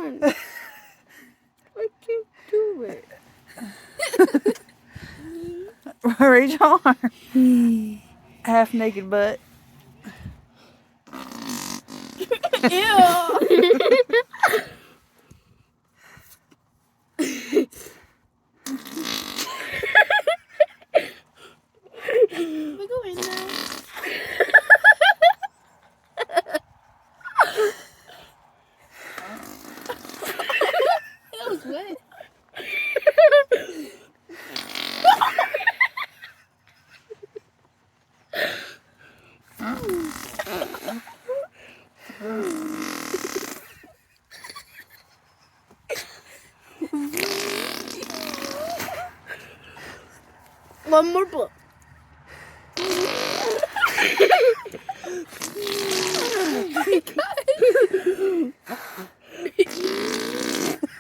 on. I can't do it. Raise your arm. Half naked butt. Ew. We go in now. That was wet. One more book.